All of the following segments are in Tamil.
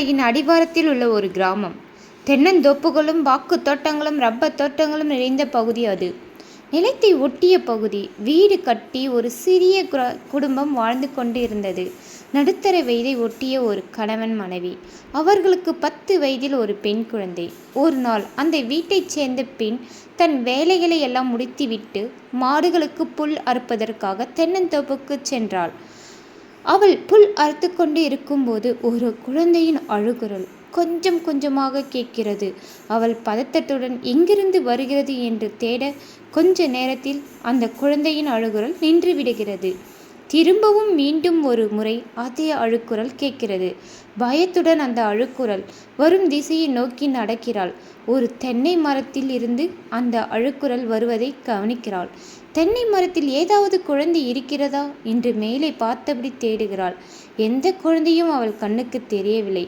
அடிவாரத்தில் உள்ள ஒரு கிராமம். தென்னந்தோப்புகளும் பாக்குத் தோட்டங்களும் ரப்பர் தோட்டங்களும் நிறைந்த பகுதி அது. நிலத்தை ஒட்டிய பகுதி. வீடு கட்டி ஒரு சிறிய குடும்பம் வாழ்ந்து கொண்டு இருந்தது. நடுத்தர வயதை ஒட்டிய ஒரு கணவன் மனைவி. அவர்களுக்கு 10 வயதில் ஒரு பெண் குழந்தை. ஒரு நாள் அந்த வீட்டைச் சேர்ந்த பெண் தன் வேலைகளை எல்லாம் முடித்துவிட்டு மாடுகளுக்கு புல் அறுப்பதற்காக தென்னந்தோப்புக்குச் சென்றாள். அவள் புல் அறுத்து கொண்டு இருக்கும்போது ஒரு குழந்தையின் அழுகுரல் கொஞ்சம் கொஞ்சமாக கேட்கிறது. அவள் பதட்டத்துடன் எங்கிருந்து வருகிறது என்று தேட கொஞ்ச நேரத்தில் அந்த குழந்தையின் அழுகுரல் நின்று விடுகிறது. திரும்பவும் மீண்டும் ஒரு முறை அதே அழுக்குரல் கேட்கிறது. பயத்துடன் அந்த அழுக்குரல் வரும் திசையை நோக்கி நடக்கிறாள். ஒரு தென்னை மரத்தில் இருந்து அந்த அழுக்குரல் வருவதை கவனிக்கிறாள். தென்னை மரத்தில் ஏதாவது குழந்தை இருக்கிறதா என்று மேலே பார்த்தபடி தேடுகிறாள். எந்த குழந்தையும் அவள் கண்ணுக்கு தெரியவில்லை.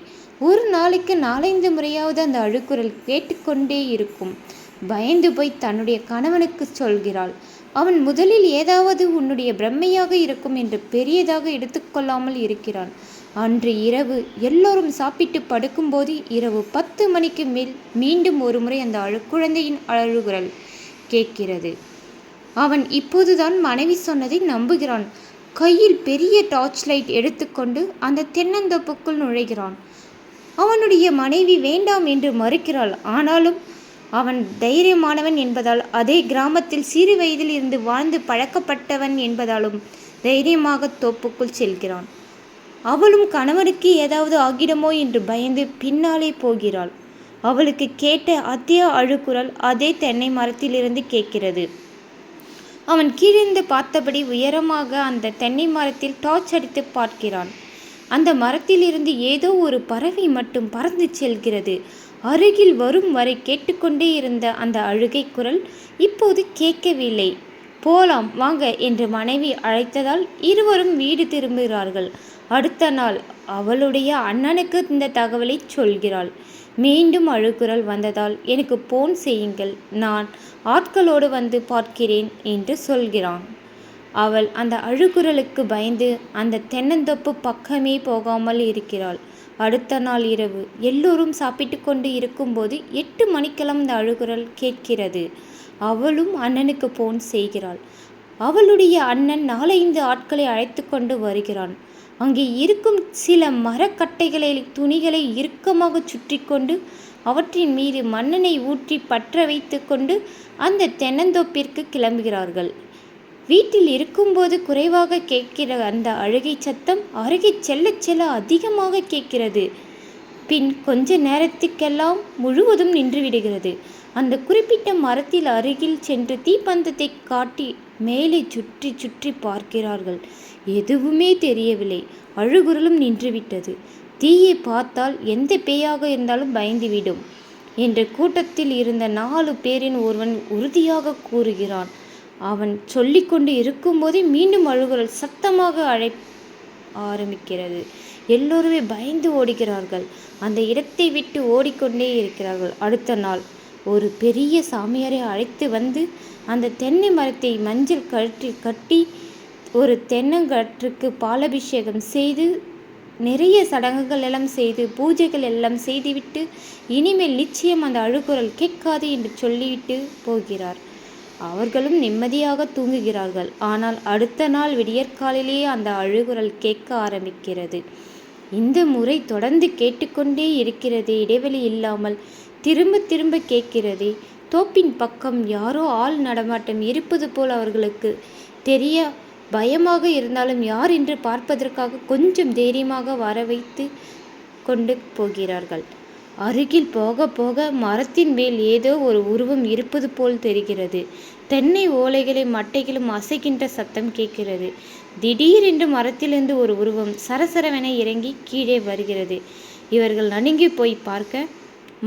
ஒரு நாளைக்கு 4-5 முறையாவது அந்த அழுக்குரல் கேட்டுக்கொண்டே இருக்கும். பயந்து போய் தன்னுடைய கணவனுக்கு சொல்கிறாள். அவன் முதலில் ஏதாவது உன்னுடைய பிரம்மையாக இருக்கும் என்று பெரியதாக எடுத்துக்கொள்ளாமல் இருக்கிறான். அன்று இரவு எல்லோரும் சாப்பிட்டு படுக்கும்போது இரவு 10 மணிக்கு மேல் மீண்டும் ஒரு முறை அந்த குழந்தையின் அழுகுரல் கேட்கிறது. அவன் இப்போதுதான் மனைவி சொன்னதை நம்புகிறான். கையில் பெரிய டார்ச் லைட் எடுத்துக்கொண்டு அந்த தென்னந்தோப்புக்குள் நுழைகிறான். அவனுடைய மனைவி வேண்டாம் என்று மறுக்கிறாள். ஆனாலும் அவன் தைரியமானவன் என்பதால், அதே கிராமத்தில் சிறு வயதில் இருந்து வாழ்ந்து பழக்கப்பட்டவன் என்பதாலும் தைரியமாக தோப்புக்குள் செல்கிறான். அவளும் கணவனுக்கு ஏதாவது ஆகிடுமோ என்று பயந்து பின்னாலே போகிறாள். அவளுக்கு கேட்ட அதே அழுகுரல் அதே தென்னை மரத்திலிருந்து கேட்கிறது. அவன் கீழிருந்து பார்த்தபடி உயரமாக அந்த தென்னை மரத்தில் டார்ச் அடித்து பார்க்கிறான். அந்த மரத்திலிருந்து ஏதோ ஒரு பறவை மட்டும் பறந்து செல்கிறது. அருகில் வரும் வரை கேட்டுக்கொண்டே இருந்த அந்த அழுகை குரல் இப்போது கேட்கவில்லை. போலாம் வாங்க என்று மனைவி அழைத்ததால் இருவரும் வீடு திரும்புகிறார்கள். அடுத்த நாள் அவளுடைய அண்ணனுக்கு இந்த தகவலை சொல்கிறாள். மீண்டும் அழுகுரல் வந்ததால் எனக்கு போன் செய்யுங்கள், நான் ஆட்களோடு வந்து பார்க்கிறேன் என்று சொல்கிறான். அவள் அந்த அழுகுரலுக்கு பயந்து அந்த தென்னந்தோப்பு பக்கமே போகாமல் இருக்கிறாள். அடுத்த நாள் இரவு எல்லோரும் சாப்பிட்டு கொண்டு இருக்கும்போது 8 மணிக்கெல்லாம் அந்த அழுகுரல் கேட்கிறது. அவளும் அண்ணனுக்கு போன் செய்கிறாள். அவளுடைய அண்ணன் 4-5 ஆட்களை அழைத்து கொண்டு வருகிறான். அங்கே இருக்கும் சில மரக்கட்டைகளை துணிகளை இறுக்கமாக சுற்றி கொண்டு அவற்றின் மீது மண்ணெண்ணை ஊற்றி பற்ற வைத்து கொண்டு அந்த தென்னந்தோப்பிற்கு கிளம்புகிறார்கள். வீட்டில் இருக்கும்போது குறைவாக கேட்கிற அந்த அழுகை சத்தம் அருகே செல்ல செல்ல அதிகமாக கேட்கிறது. பின் கொஞ்ச நேரத்துக்கெல்லாம் முழுவதும் நின்றுவிடுகிறது. அந்த குறிப்பிட்ட மரத்தில் அருகில் சென்று தீப்பந்தத்தை காட்டி மேலே சுற்றி சுற்றி பார்க்கிறார்கள். எதுவுமே தெரியவில்லை. அழுகுரலும் நின்றுவிட்டது. தீயை பார்த்தால் எந்த பேயாக இருந்தாலும் பயந்துவிடும் என்று கூட்டத்தில் இருந்த 4 பேரின் ஒருவன் உறுதியாக கூறுகிறான். அவன் சொல்லிக்கொண்டு இருக்கும்போதே மீண்டும் அழுகுரல் சத்தமாக ஆரம்பிக்கிறது. எல்லோருமே பயந்து ஓடுகிறார்கள். அந்த இடத்தை விட்டு ஓடிக்கொண்டே இருக்கிறார்கள். அடுத்த நாள் ஒரு பெரிய சாமியாரை அழைத்து வந்து அந்த தென்னை மரத்தை மஞ்சள் கயிற்றில் கட்டி ஒரு தென்னங்கற்றுக்கு பாலபிஷேகம் செய்து நிறைய சடங்குகள் எல்லாம் செய்து பூஜைகள் எல்லாம் செய்துவிட்டு இனிமேல் நிச்சயம் அந்த அழுகுரல் கேட்காது என்று சொல்லிவிட்டு போகிறார். அவர்களும் நிம்மதியாக தூங்குகிறார்கள். ஆனால் அடுத்த நாள் விடியற்காலிலேயே அந்த அழுகுரல் கேட்க ஆரம்பிக்கிறது. இந்த முறை தொடர்ந்து கேட்டுக்கொண்டே இருக்கிறதே, இடைவெளி இல்லாமல் திரும்ப திரும்ப கேட்கிறதே. தோப்பின் பக்கம் யாரோ ஆள் நடமாட்டம் இருப்பது போல் அவர்களுக்கு தெரிய பயமாக இருந்தாலும் யார் என்று பார்ப்பதற்காக கொஞ்சம் தைரியமாக வர வைத்து கொண்டு போகிறார்கள். அருகில் போக போக மரத்தின் மேல் ஏதோ ஒரு உருவம் இருப்பது போல் தெரிகிறது. தென்னை ஓலைகளும் மட்டைகளும் அசைக்கின்ற சத்தம் கேட்கிறது. திடீரென்று மரத்திலிருந்து ஒரு உருவம் சரசரவென இறங்கி கீழே வருகிறது. இவர்கள் நடுங்கி போய் பார்க்க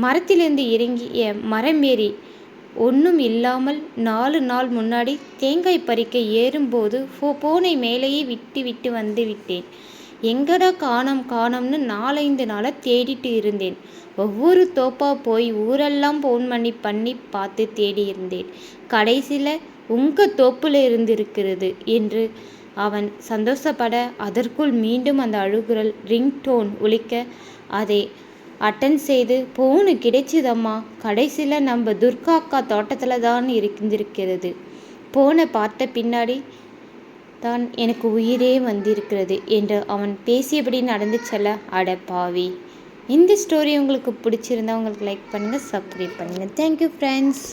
மரத்திலிருந்து இறங்கிய மரமேறி ஒன்றும் இல்லாமல் 4 நாள் முன்னாடி தேங்காய் பறிக்க ஏறும்போது போனை மேலேயே விட்டு விட்டு வந்து விட்டேன். எங்கடா காணோம்னு 4-5 நாளாக தேடிட்டு இருந்தேன். ஒவ்வொரு தோப்பா போய் ஊரெல்லாம் போன் பண்ணி பார்த்து தேடி இருந்தேன். கடைசியில் உங்கள் தோப்புல இருந்திருக்கிறது என்று அவன் சந்தோஷப்பட அதற்குள் மீண்டும் அந்த அழுகுரல் ரிங்டோன் ஒலிக்க அதை அட்டன் செய்து போனு கிடைச்சிதம்மா, கடைசியில் நம்ம துர்கா அக்கா தோட்டத்தில் தான் இருந்திருக்கிறது. போனை பார்த்த பின்னாடி தான் எனக்கு உயிரே வந்திருக்கிறது என்று அவன் பேசியபடி நடந்து செல்ல, அட பாவி. இந்த ஸ்டோரி உங்களுக்கு பிடிச்சிருந்தா உங்களுக்கு லைக் பண்ணுங்கள், சப்ஸ்கிரைப் பண்ணுங்கள். Thank you friends.